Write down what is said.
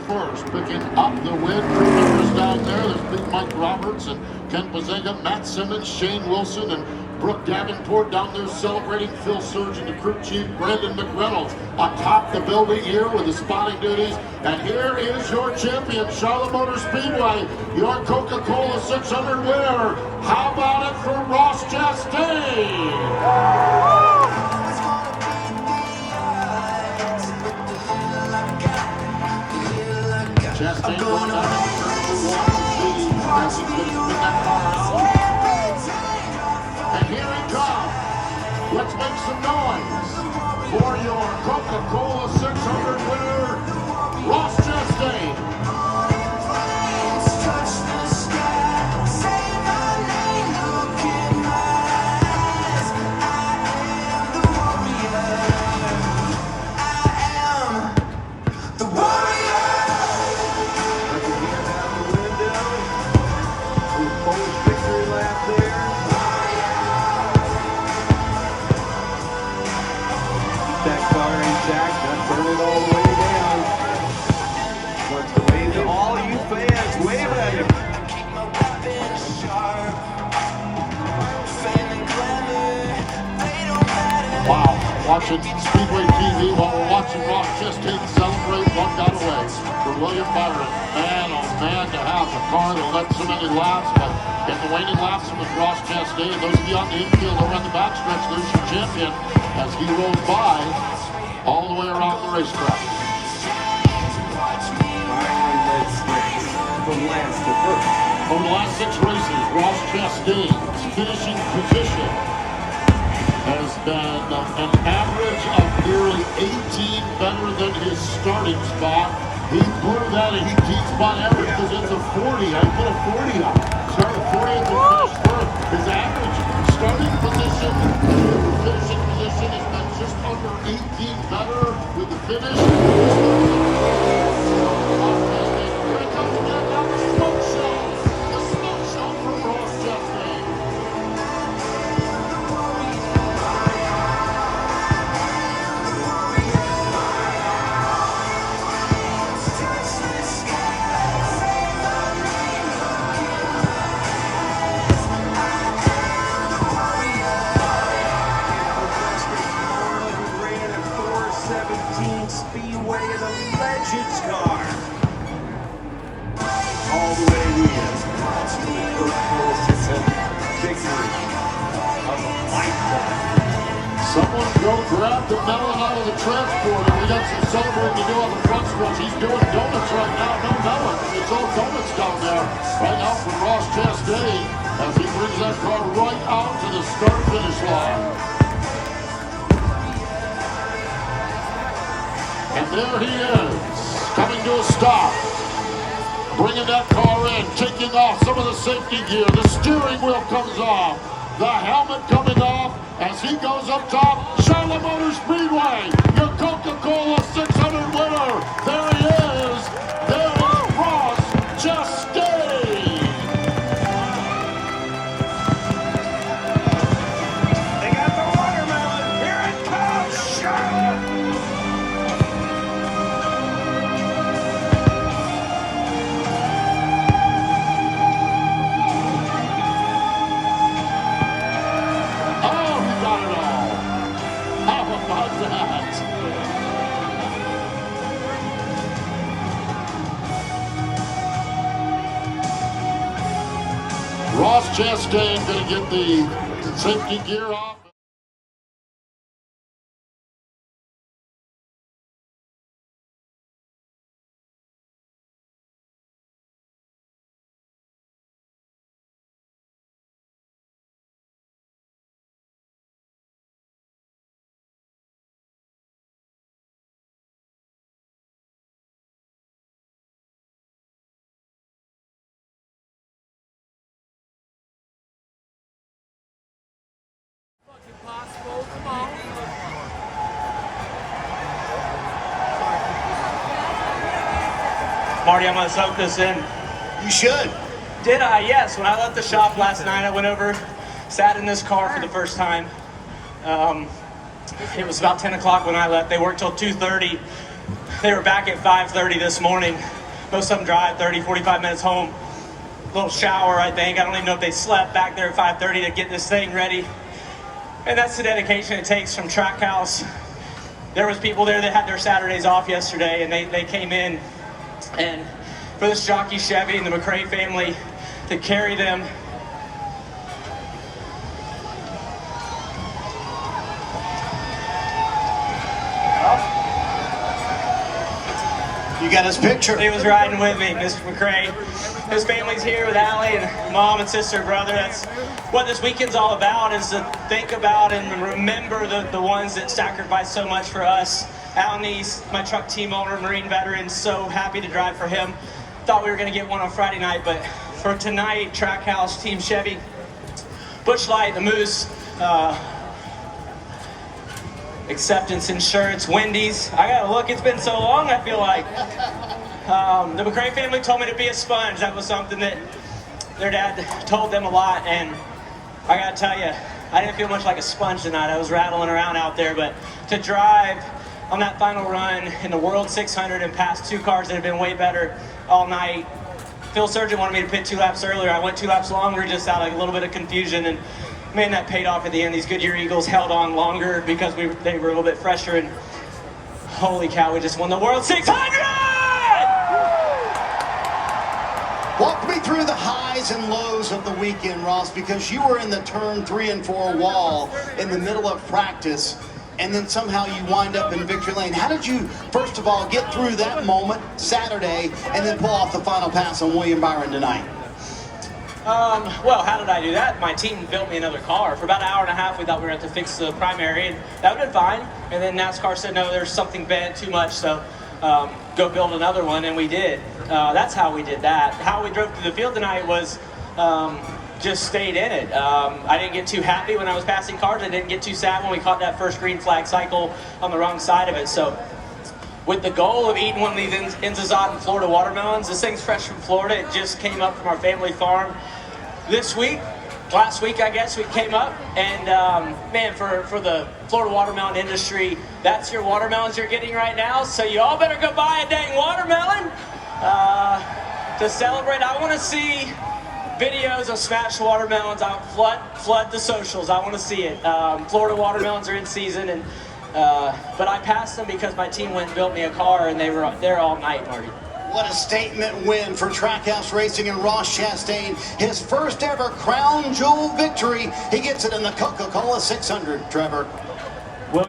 first, picking up the win. Crew members down there. There's Big Mike Roberts and Ken Bazega, Matt Simmons, Shane Wilson, and Brooke Davenport down there celebrating. Phil Surgeon, the crew chief, Brandon McReynolds atop the building here with the spotting duties. And here is your champion, Charlotte Motor Speedway, your Coca-Cola 600 winner. How about it for Ross Chastain? Chastain going down into turn one. He's going to spin that car out. And here he comes. Let's make some noise for your Coca-Cola 600 winner, Ross Chastain. Wow, watching Speedway TV while we're watching Ross Chastain celebrate what got away for William Byron. Man, oh man, to have a car that led so many laps, but in the waning laps with Ross Chastain, those of you on the infield or on the backstretch, there's your champion as he rolls by all the way around the racetrack. From last to first. Over the last 6 races, Ross Chastain's finishing position has been an average of nearly 18 better than his starting spot. He blew that 18 spot average because it's a 40. I put a 40 up. Started 40th and finished first. His average starting position, finishing position has been just under 18 better with the finish. Here it comes again, now the smoke show. The smoke show from Ross Chastain. Speedway in a Legends car. All the way in. Victory of a lifetime. Someone go grab the melon out of the transporter. We got some celebrating to do on the front stretch. He's doing donuts right now. No melon. It's all donuts down there. Right now for Ross Chastain as he brings that car right out to the start-finish line. And there he is, coming to a stop, bringing that car in, taking off some of the safety gear. The steering wheel comes off, the helmet coming off as he goes up top. Charlotte Motor Speedway, your Coca-Cola 600 winner. There he is. There is Ross Chastain. They got the watermelon. Here it comes, Charlotte. Ross Chastain going to get the safety gear off. Possible. Come on. Marty, I'm going to soak this in. You should. Did I? Yes. When I left the shop last night, I went over, sat in this car for the first time. It was about 10 o'clock when I left. They worked till 2:30. They were back at 5:30 this morning. Most of them drive 30, 45 minutes home. Little shower, I think. I don't even know if they slept back there at 5:30 to get this thing ready. And that's the dedication it takes from Trackhouse. There was people there that had their Saturdays off yesterday, and they came in, and for this jockey Chevy and the McRae family to carry them. You got his picture. He was riding with me, Mr. McRae. His family's here with Allie and mom and sister and brother. That's what this weekend's all about, is to think about and remember the ones that sacrificed so much for us. Al Neese, my truck team owner, Marine veteran, so happy to drive for him. Thought we were going to get one on Friday night, but for tonight, Trackhouse, Team Chevy, Busch Light, the Moose, Acceptance Insurance, Wendy's. I gotta look, it's been so long, I feel like. The McRae family told me to be a sponge. That was something that their dad told them a lot, and I gotta tell you, I didn't feel much like a sponge tonight. I was rattling around out there, but to drive on that final run in the World 600 and pass two cars that have been way better all night. Phil Surgeon wanted me to pit 2 laps earlier. I went 2 laps longer just out of a little bit of confusion, and man, that paid off at the end. These Goodyear Eagles held on longer because they were a little bit fresher, and holy cow, we just won the World 600! Walk me through the highs and lows of the weekend, Ross, because you were in the turn 3 and 4 wall in the middle of practice, and then somehow you wind up in victory lane. How did you, first of all, get through that moment Saturday and then pull off the final pass on William Byron tonight? Well, how did I do that? My team built me another car. For about an hour and a half, we thought we were going to have to fix the primary, and that would have been fine. And then NASCAR said, no, there's something bent too much, so go build another one, and we did. That's how we did that. How we drove through the field tonight was just stayed in it. I didn't get too happy when I was passing cars. I didn't get too sad when we caught that first green flag cycle on the wrong side of it. So with the goal of eating one of these Inzazat and Florida watermelons, this thing's fresh from Florida. It just came up from our family farm this week. Last week, I guess, we came up, and man, for the Florida watermelon industry, that's your watermelons you're getting right now, so you all better go buy a dang watermelon to celebrate. I want to see videos of smashed watermelons. I'll flood the socials. I want to see it. Florida watermelons are in season, and but I passed them because my team went and built me a car, and they were there all night, Marty. What a statement win for Trackhouse Racing and Ross Chastain. His first ever crown jewel victory. He gets it in the Coca-Cola 600, Trevor.